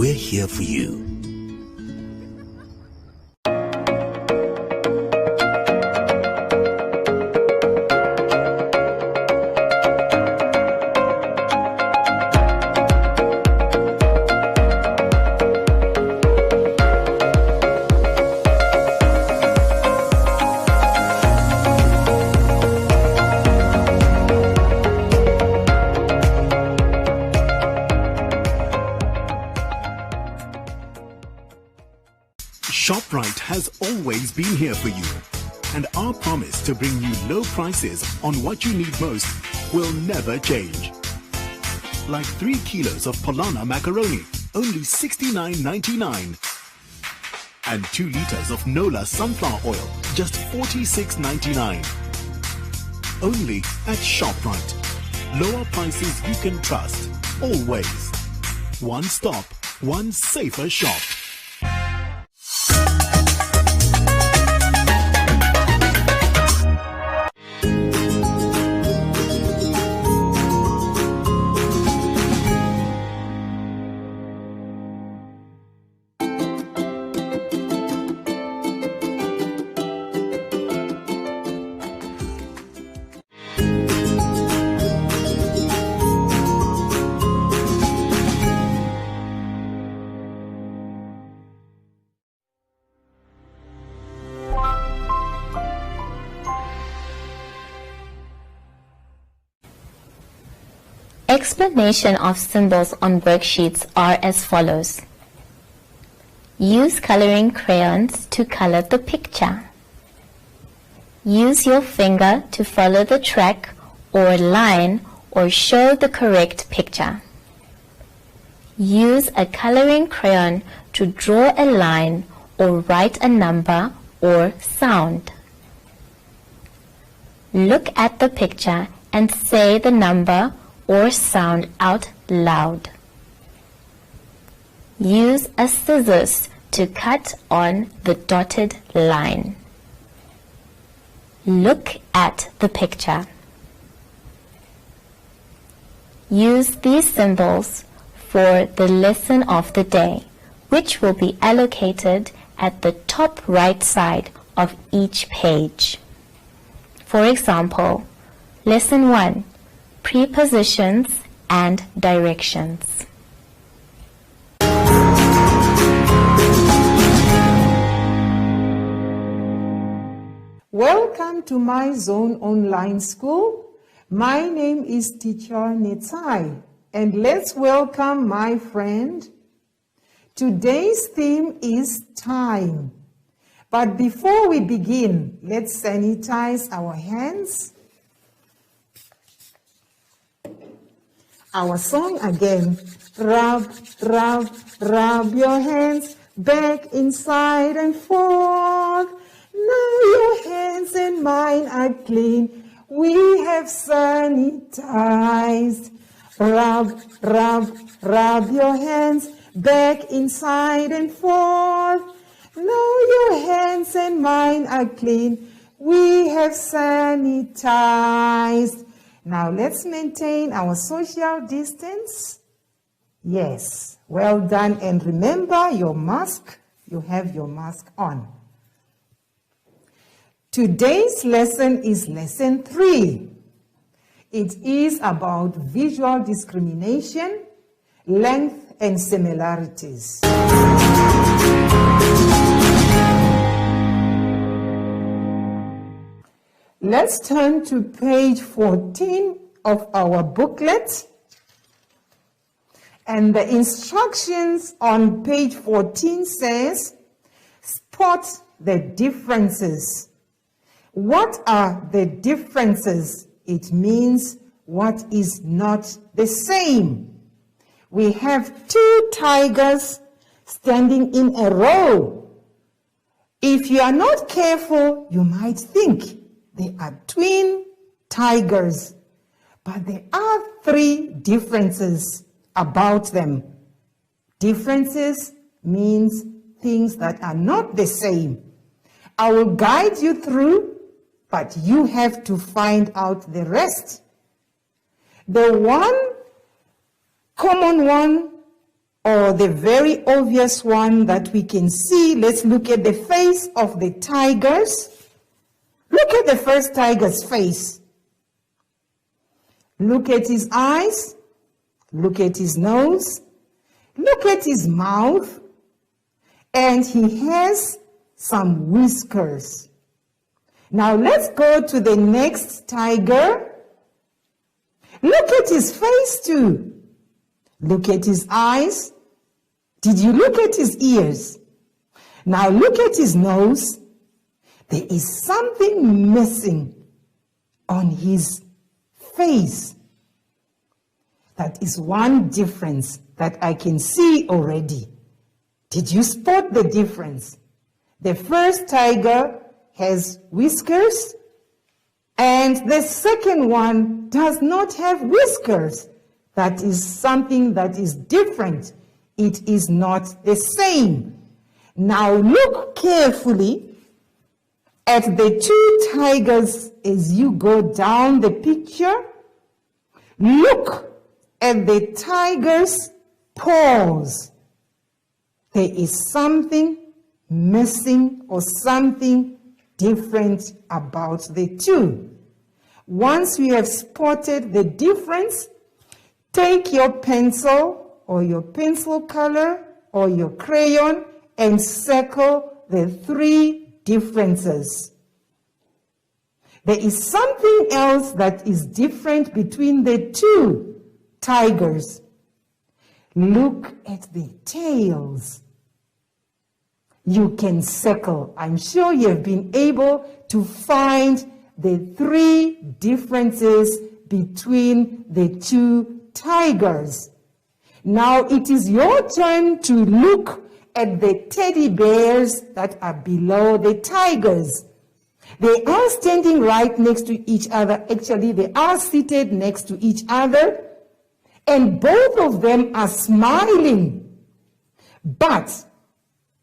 we're here for you. Shoprite has always been here for you, and our promise to bring you low prices on what you need most will never change. Like 3 kilos of Polana macaroni, only $69.99. And 2 liters of Nola sunflower oil, just $46.99. Only at Shoprite. Lower prices you can trust, always. One stop, one safer shop. Explanation of symbols on worksheets are as follows. Use coloring crayons to color the picture. Use your finger to follow the track or line or show the correct picture. Use a coloring crayon to draw a line or write a number or sound. Look at the picture and say the number or sound out loud. Use a scissors to cut on the dotted line. Look at the picture. Use these symbols for the lesson of the day, which will be allocated at the top right side of each page. For example, Lesson 1. Prepositions and directions. Welcome to MyZone online school. My name is Teacher Netai, and let's welcome my friend. Today's theme is time. But before we begin, let's sanitize our hands. Our song again. Rub, rub, rub your hands back, inside and forth. Now your hands and mine are clean. We have sanitized. Rub, rub, rub your hands back, inside and forth. Now your hands and mine are clean. We have sanitized. Now let's maintain our social distance. Yes, well done. And remember your mask. You have your mask on. Today's lesson is lesson 3. It is about visual discrimination, length and similarities. Let's turn to page 14 of our booklet. And the instructions on page 14 says, spot the differences. What are the differences? It means what is not the same. We have 2 tigers standing in a row. If you are not careful, you might think they are twin tigers, but there are 3 differences about them. Differences means things that are not the same. I will guide you through, but you have to find out the rest. The one common one or the very obvious one that we can see. Let's look at the face of the tigers. Look at the first tiger's face. Look at his eyes. Look at his nose. Look at his mouth. And he has some whiskers. Now let's go to the next tiger. Look at his face too. Look at his eyes. Did you look at his ears? Now look at his nose. There is something missing on his face. That is one difference that I can see already. Did you spot the difference? The first tiger has whiskers, and the second one does not have whiskers. That is something that is different. It is not the same. Now look carefully at the two tigers as you go down the picture. Look at the tiger's paws. There is something missing or something different about the two. Once we have spotted the difference, take your pencil or your pencil color or your crayon and circle the three differences. There is something else that is different between the two tigers. Look at the tails. You can circle. I'm sure you have been able to find the three differences between the two tigers. Now it is your turn to look at the teddy bears that are below the tigers. They are standing right next to each other. Actually, they are seated next to each other, and both of them are smiling. But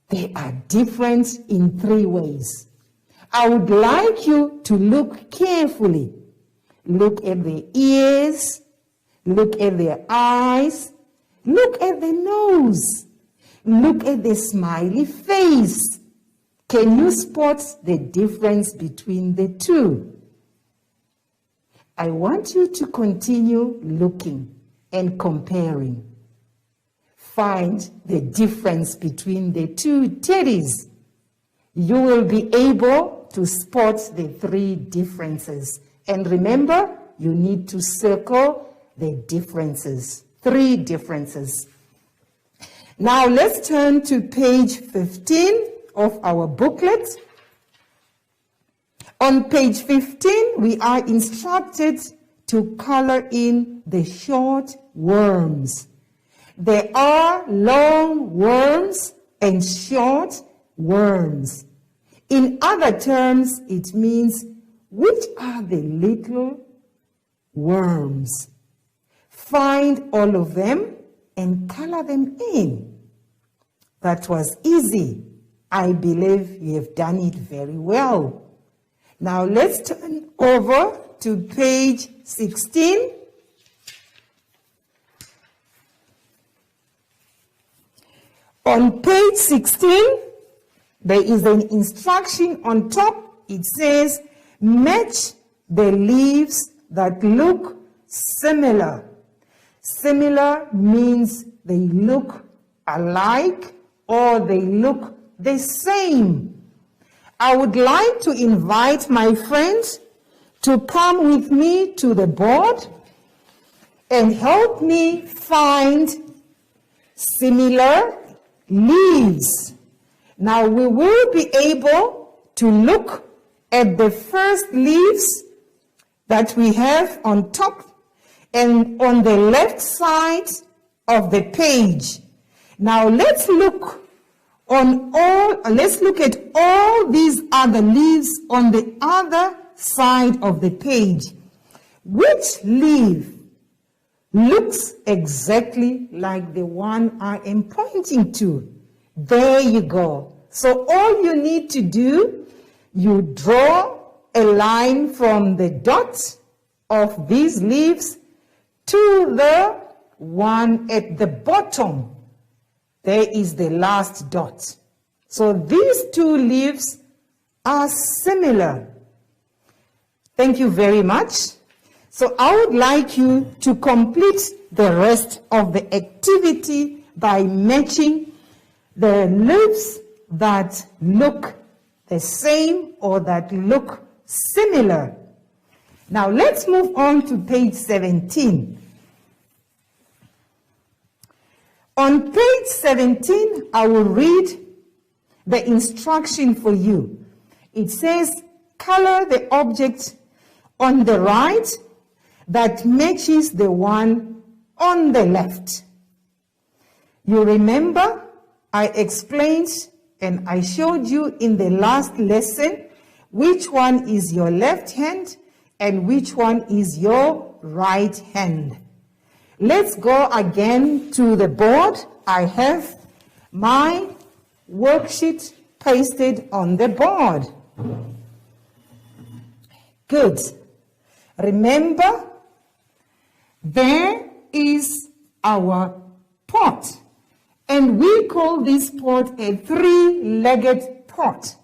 they are different in three ways. I would like you to look carefully. Look at the ears, look at their eyes, look at the nose, look at the smiley face. Can you spot the difference between the two? I want you to continue looking and comparing. Find the difference between the two teddies. You will be able to spot the three differences. And remember, you need to circle the differences, three differences. Now let's turn to page 15 of our booklet. On page 15, we are instructed to color in the short worms. There are long worms and short worms. In other terms, it means which are the little worms. Find all of them and color them in. That was easy. I believe you have done it very well. Now let's turn over to page 16. On page 16, there is an instruction on top. It says, match the leaves that look similar. Similar means they look alike or they look the same. I would like to invite my friends to come with me to the board and help me find similar leaves. Now we will be able to look at the first leaves that we have on top and on the left side of the page. Now let's look at all these other leaves on the other side of the page. Which leaf looks exactly like the one I am pointing to? There you go. So all you need to do, you draw a line from the dot of these leaves to the one at the bottom. there is the last dot. So these two leaves are similar. Thank you very much. So I would like you to complete the rest of the activity by matching the leaves that look the same or that look similar. Now let's move on to page 17. On page 17, I will read the instruction for you. It says, color the object on the right that matches the one on the left. You remember I explained and I showed you in the last lesson which one is your left hand and which one is your right hand. Let's go again to the board. I have my worksheet pasted on the board. Good. Remember, there is our pot, and we call this pot a three-legged pot.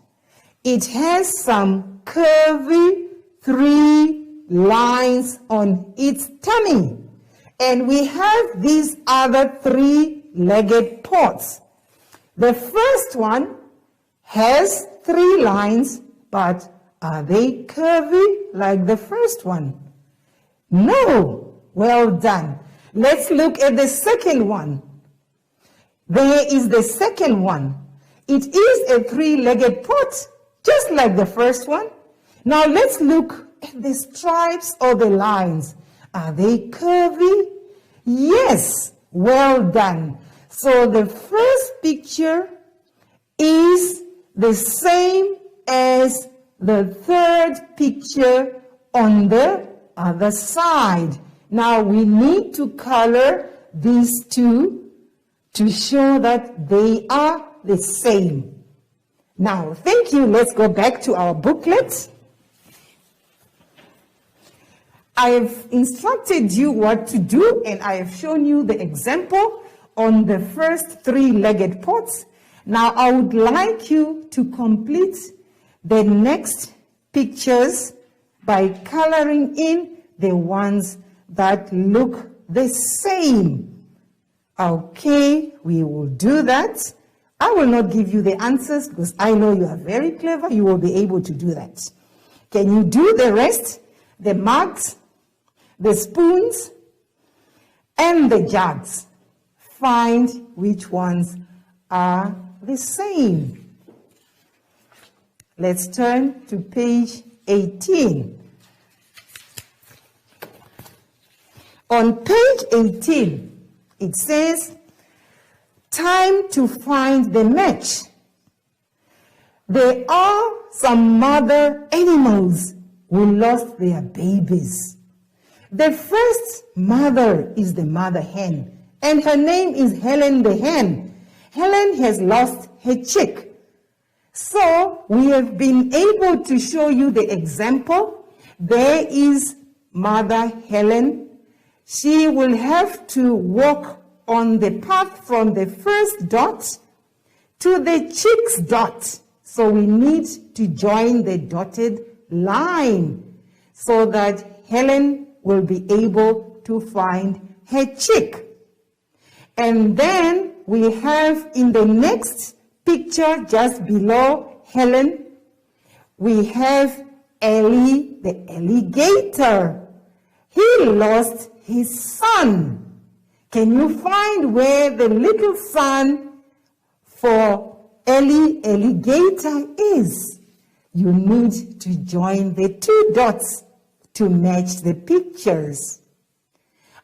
It has some curvy 3 lines on its tummy. And we have these other 3-legged pots. The first one has 3 lines, but are they curvy like the first one? No. Well done. Let's look at the second one. There is the second one. It is a 3-legged pot, just like the first one. Now let's look at the stripes or the lines. Are they curvy? Yes, well done. So the first picture is the same as the third picture on the other side. Now we need to color these two to show that they are the same. Now, thank you. Let's go back to our booklet. I have instructed you what to do, and I have shown you the example on the first 3-legged pots. Now I would like you to complete the next pictures by coloring in the ones that look the same. Okay, we will do that. I will not give you the answers because I know you are very clever. You will be able to do that. Can you do the rest? The mugs, the spoons, and the jugs. Find which ones are the same. Let's turn to page 18. On page 18, it says, time to find the match. There are some mother animals who lost their babies. The first mother is the mother hen, and her name is Helen the hen. Helen has lost her chick. So we have been able to show you the example. There is Mother Helen. She will have to walk on the path from the first dot to the chick's dot. So we need to join the dotted line so that Helen will be able to find her chick. And then we have in the next picture just below Helen, we have Ellie the alligator. He lost his son. Can you find where the little son for Ellie alligator is? You need to join the 2 dots to match the pictures.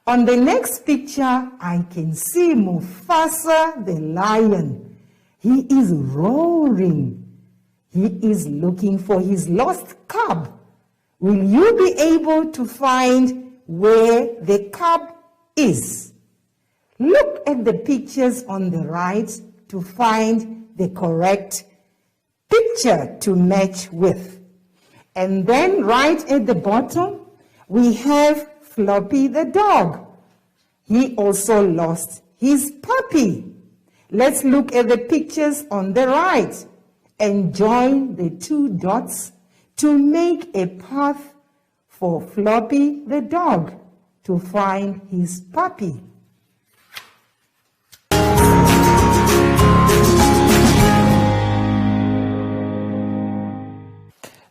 On the next picture, I can see Mufasa the lion. He is roaring. He is looking for his lost cub. Will you be able to find where the cub is? Look at the pictures on the right to find the correct picture to match with. And then right at the bottom, we have Floppy the dog. He also lost his puppy. Let's look at the pictures on the right and join the 2 dots to make a path for Floppy the dog to find his puppy.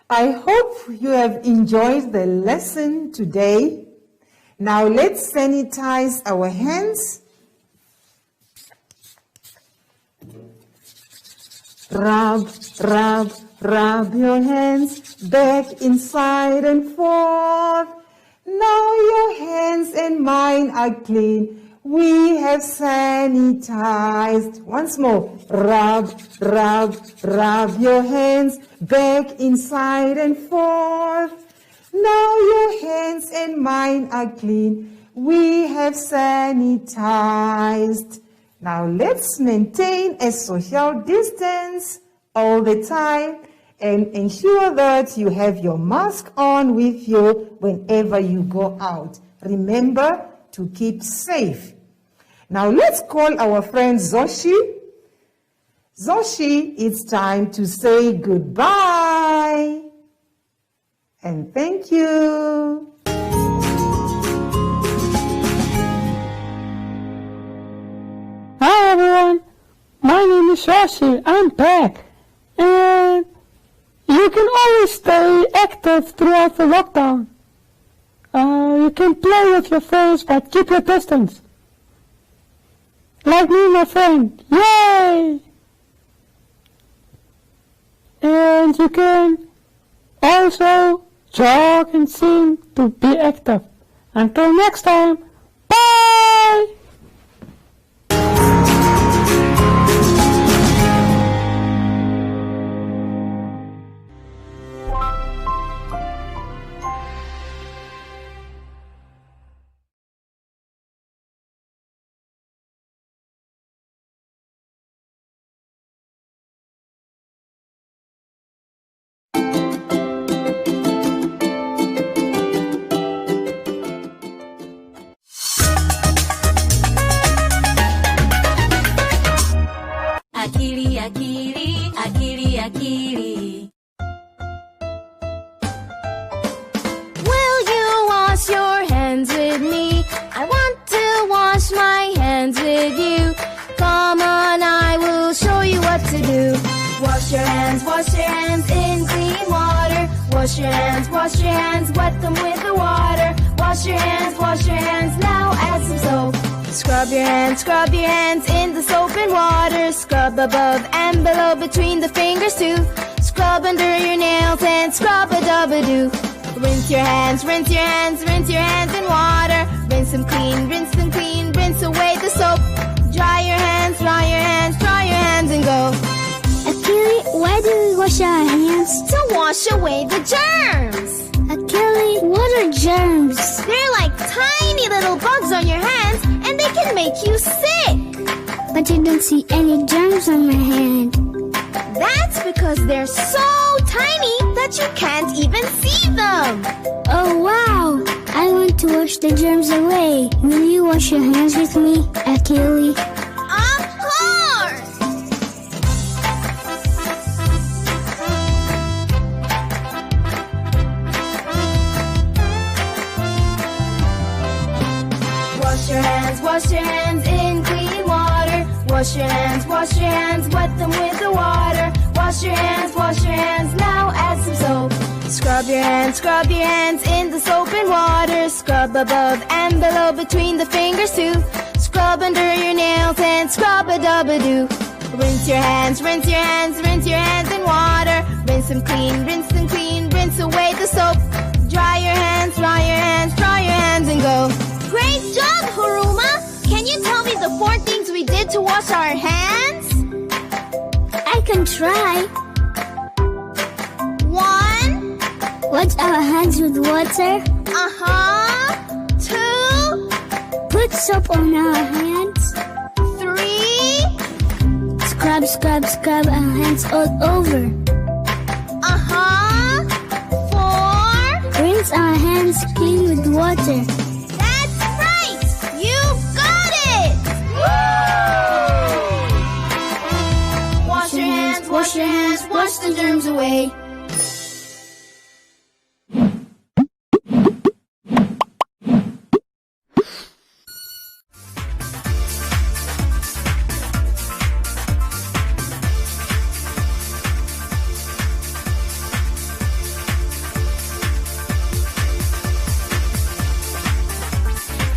I hope you have enjoyed the lesson today. Now let's sanitize our hands. Rub, rub, rub your hands back, inside and forth. Now your hands and mine are clean. We have sanitized. Once more. Rub, rub, rub your hands back, inside and forth. Now your hands and mine are clean. We have sanitized. Now let's maintain a social distance all the time and ensure that you have your mask on with you whenever you go out. Remember to keep safe. Now let's call our friend Zoshi. Zoshi, it's time to say goodbye. And thank you. Hi everyone, my name is Zoshi. I'm back. And you can always stay active throughout the lockdown. You can play with your friends, but keep your distance. Like me and my friend. Yay! And you can also jog and sing to be active. Until next time, bye! Akili, akili, akili, akili. Will you wash your hands with me? I want to wash my hands with you. Come on, I will show you what to do. Wash your hands in clean water. Wash your hands, wet them with the water. Wash your hands, now add some soap. Scrub your hands in the soap and water. Scrub above and below between the fingers too. Scrub under your nails and scrub-a-dub-a-doo. Rinse your hands in water. Rinse them clean, rinse away the soap. Dry your hands and go. Achille, why do we wash our hands? To wash away the germs. Achille, what are germs? They're like tiny little bugs on your hands, and they can make you sick. But I don't see any germs on my hand. That's because they're so tiny that you can't even see them. Oh wow! I want to wash the germs away. Will you wash your hands with me, Achille? Of course! Wash your hands in clean water. Wash your hands, wet them with the water. Wash your hands, now add some soap. Scrub your hands in the soap and water. Scrub above and below between the fingers too. Scrub under your nails and scrub-a-dub-a-doo. Rinse your hands in water. Rinse them clean, rinse away the soap. Dry your hands and go. Great job, Haruma! Can you tell me the 4 things we did to wash our hands? I can try. 1. Wash our hands with water. 2. Put soap on our hands. 3. Scrub our hands all over. 4. Rinse our hands clean with water. That's right! You got it! Woo! wash your hands, wash the germs away.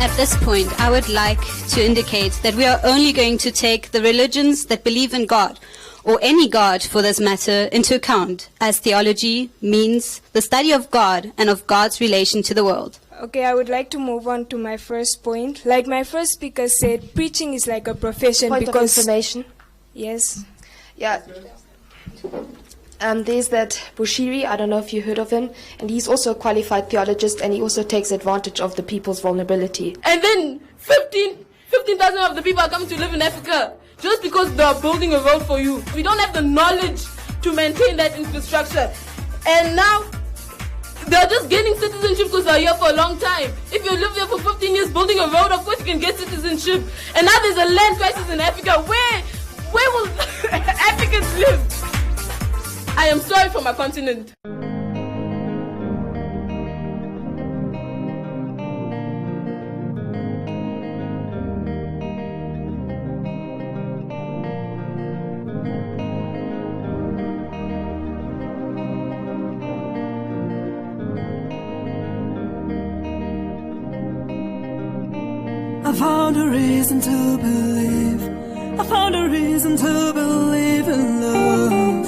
At this point, I would like to indicate that we are only going to take the religions that believe in God, or any God for this matter, into account, as theology means the study of God and of God's relation to the world. Okay, I would like to move on to my first point. Like my first speaker said, preaching is like a profession Point because... of information. Yes. Yeah. There's that Bushiri, I don't know if you heard of him, and he's also a qualified theologist, and he also takes advantage of the people's vulnerability. And then 15,000 of the people are coming to live in Africa just because they're building a road for you. We don't have the knowledge to maintain that infrastructure. And now they're just gaining citizenship because they're here for a long time. If you live here for 15 years building a road, of course you can get citizenship. And now there's a land crisis in Africa. Where will Africans live? I am sorry for my continent. I found a reason to believe. I found a reason to believe in love.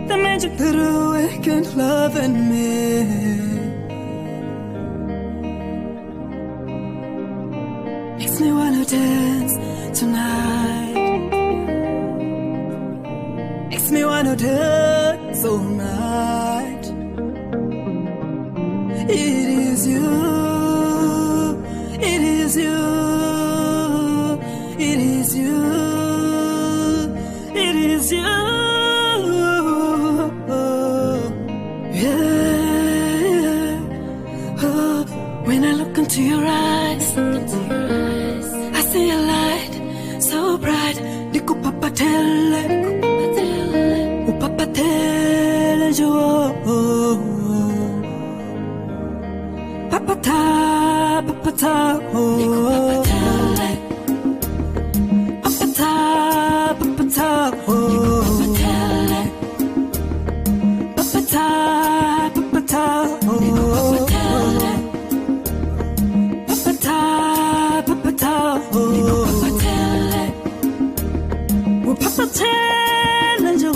The magic that awakened love in me. Makes me wanna dance tonight. Makes me wanna dance all night. It is you. It is you. It is you. It is you. When I look into your eyes, I see a light so bright. Diku papa tele, papa tele jo. Papa ta, papa ta, oh. Papa ta, papa ta, oh. Papa ta, papa ta, oh. Papa tell you,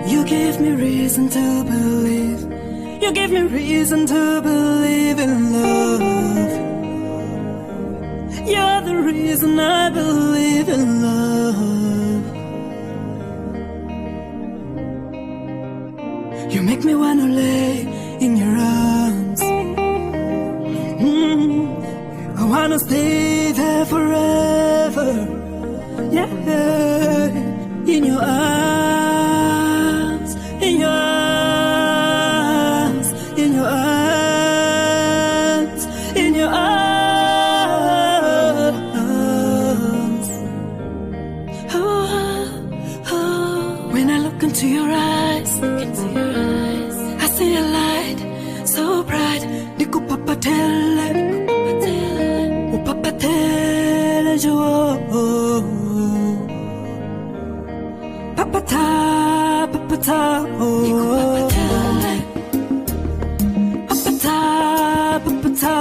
you give me reason to believe. You give me reason to believe in love. You're the reason I believe in love. You make me wanna lay in your arms. I wanna stay there forever. Yeah, in your arms. In your arms, in your arms, in your arms. When I look into your eyes, I see a light so bright. Diku papa tele, papa tele jo. Papa ta, papa ta, oh. Papa ta, papa ta,